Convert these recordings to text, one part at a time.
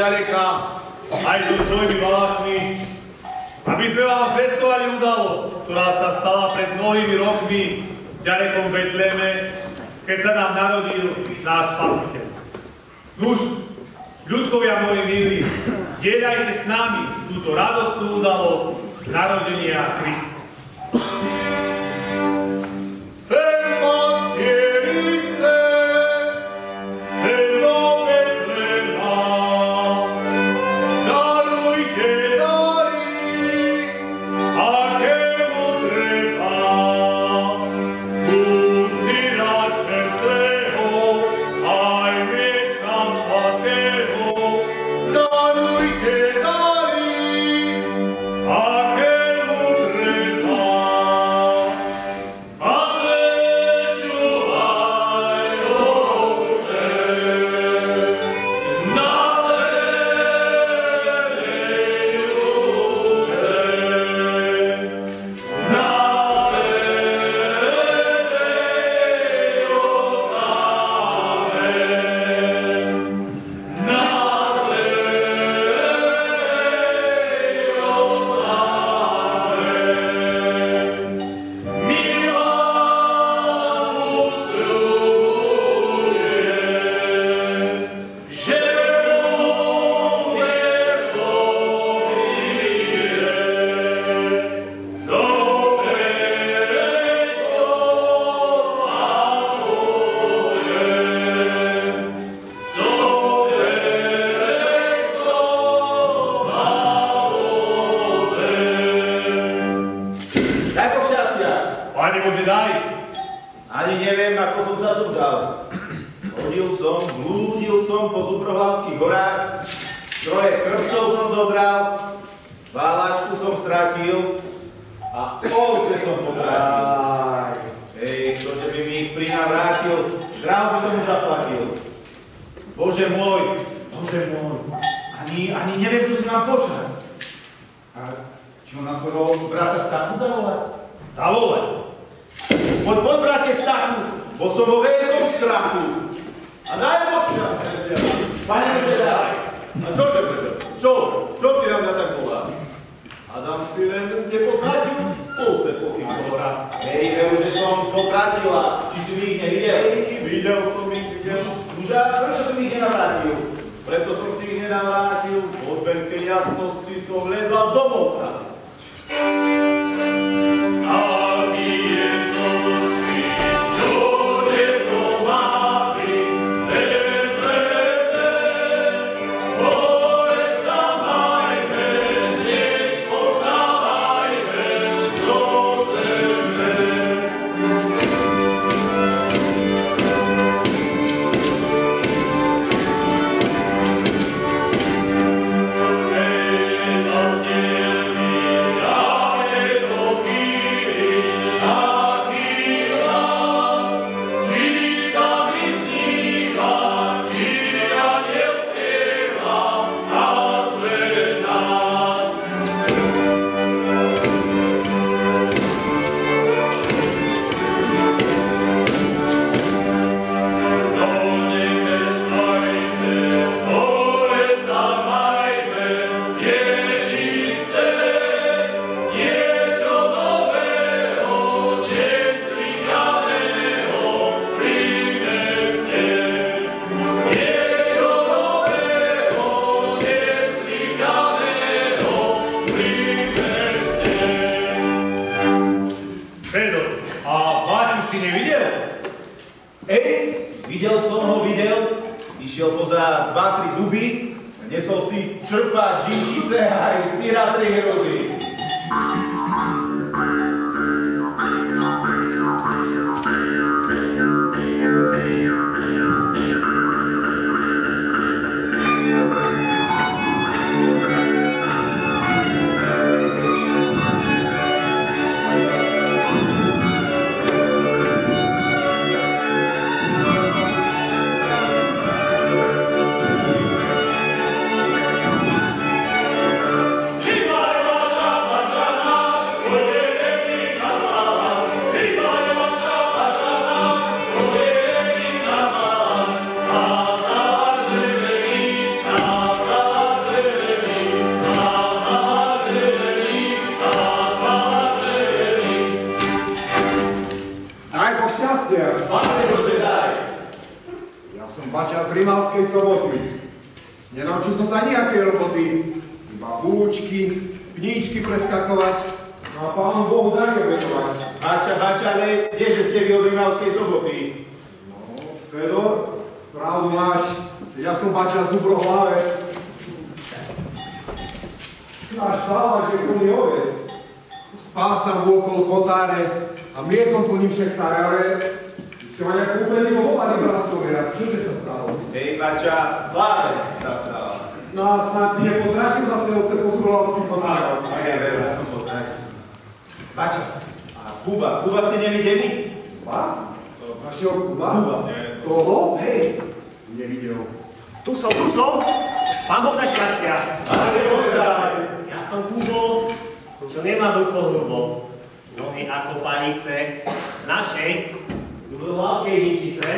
ďaleka, aj so svojimi valákmi, aby sme vám zvestovali udalosť, ktorá sa stala pred mnohými rokmi v ďalekom Betléme, keď sa nám narodil náš Spasiteľ. Nuž, ľudkovia moji milí, zdieľajte s nami túto radostnú udalosť narodenia Krista. Viva Rimavskej Soboty. Nenaučil som sa nejakej roboty, iba búčky, pníčky preskakovať, no a Pánu Bohu dane vetovať. Bača, ale kdeže ste vy od Rimavskej Soboty? No, Fedor, pravdu máš, ja som Bača Zubrohlavec. Náš Sáva, že plný ovec. Spásam vôkol chotáre a mliekom plním šechtáre, ale ste ma nejak úplne volali, bratkovia. Čože sa stalo? Hej, Bača, slávec sa stala. No a snad si nepotratil zase ovce po zubrohlavských chotárov. A ja veru, som potratil. Bača, a Kuba ste nevideli? Kuba? Našiel Kuba? Kuba. Toho? Hej. Nevidel. Tu som. Pán Boh na šťastia. Ja som Kubo, čo nemá dlhohrubo. Nohy ako palice z našej Zubrohlavskej Ničice.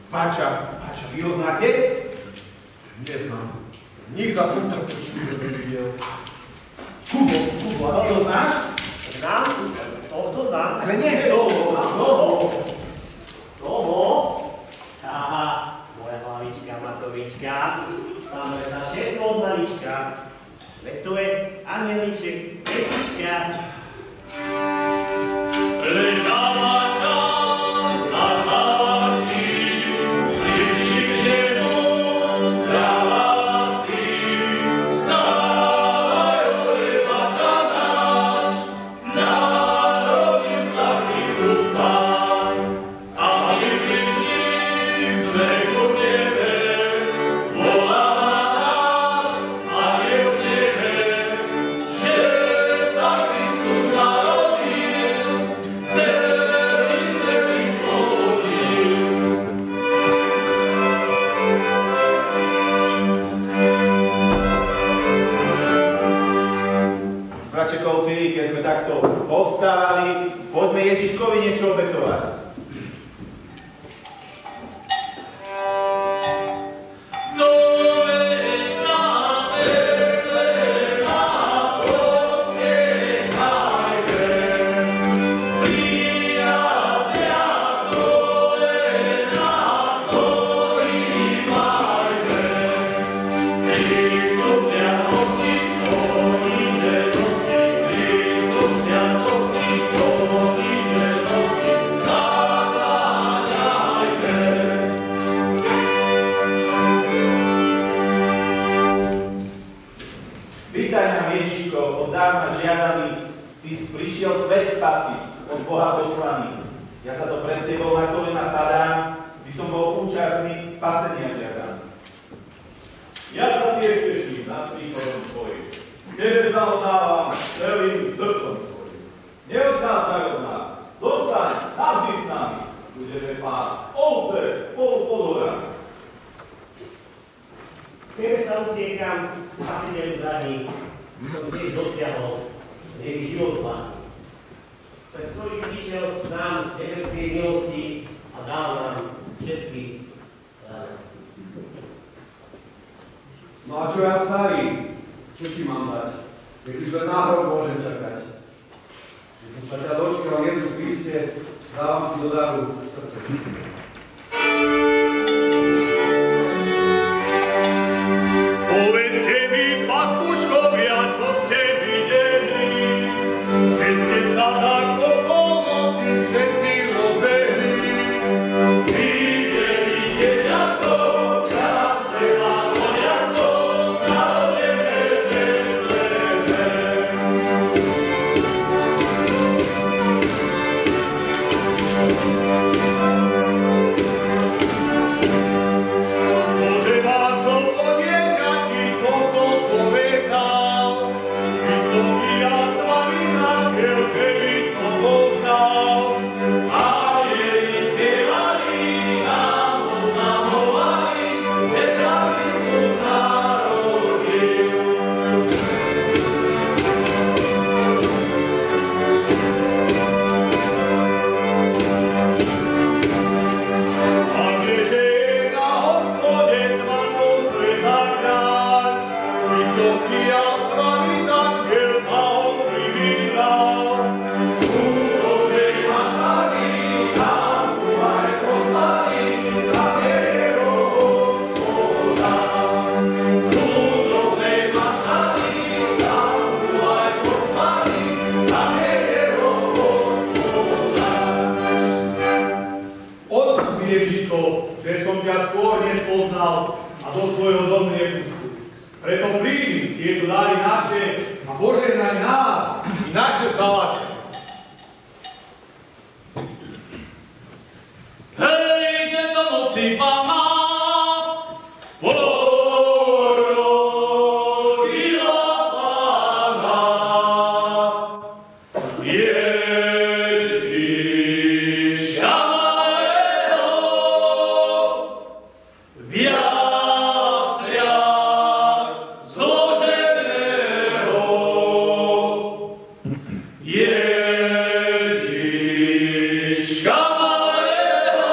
Bača, vy ho znáte? Neznám. Nikda som tak počul, že nevidel. Kubo, a to znáš? Znám? To znám. Ale nie toho. Aha, moja hlavička, Matovička. Máme na všetko od malička. Veď to je anieliček, Petrička. Ležala čas na závaží, liší mnenu, dávala si. Vstávaj, orevača náš, narodil sa Kristus Pán. A my prišli sme ku tebe, volá nás a je v tebe, že sa Kristus narodil, celý svet vyslobodil. Bračekovci, keď sme takto povstávali, poďme Ježiškovi niečo obetovať. Vítaj nám, Ježiško, od dávna žiadaný, ty si prišiel svet spasiť, od Boha poslaný. Ja sa to pred tebou na kolena padám, by som bol účastný spasenia žiadam. Ja sa tiež teším nad príchodom tvojim. Tebe sa oddávam celým srdcom svojim. Neodchádzaj od nás, zostaň navždy s nami. Budeme pásť ovce spolu pod horami. Tebe sa utiekam, spasiteľu za ní, som tiež dosiahol, nech život vládny. Pred ktorým prišiel nám z nebeskej milosti a dal nám všetky radosti. No a čo ja starý? Čo ti mám dať? Keď už len náhod môžem čakať. Keď som sa ťa dočkal, Jezu Kriste, dávam ti do daru srdce. Povedzte mi, pastuškovia, čo ste videli, keď ste sa tak okolnosti všetci rozbehli. Videli teliatko, krásne lavoriatko, narodené v Betleheme. Bože vám, čo o dieťati toto povedal, vysoký a slavý náš keľ, keby som poznal. A jej spievali, nám oznamovali, že sa Kristus narodil. A keďže je na hospode zvanou sveta kráľ, vysoký a slavý náš keľ a ho privítal. Úrodnej mašali, tam aj poslali, tam je jeho hospoda. Úrodnej mašali, tam aj poslali, tam je jeho hospoda. Odpust mi, Ježiško, že som ťa skôr nespoznal a do svojho domu nepustil. Preto príjmi tieto dary naše a požehnaj nás i naše salaše. Hej, tento noci Pána porodila Pána. Ježiša malého v jasliach zloženého. Ježiška malého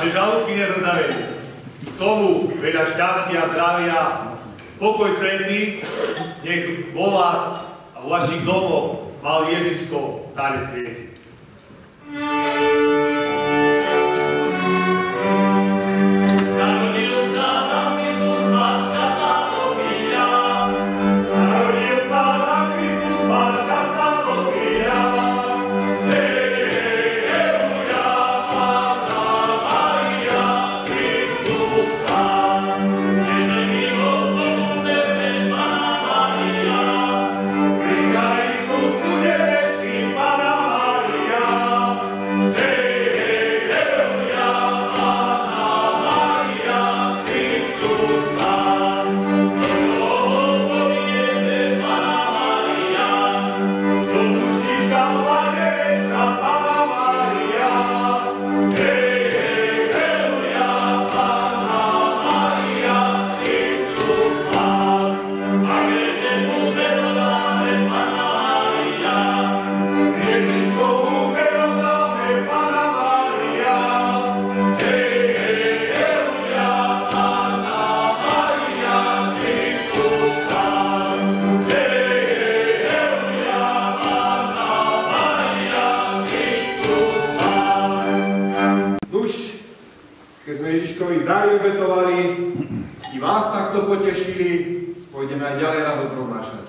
aby žalúdky nezrzaveli. K tomu veľa šťastia, zdravia, pokoj svätý, nech vo vás a vo vašich domoch mal Ježiško stále svieti. Ježiškovi dary obetovali, i vás takto potešili, pôjdeme aj ďalej radosť roznášať.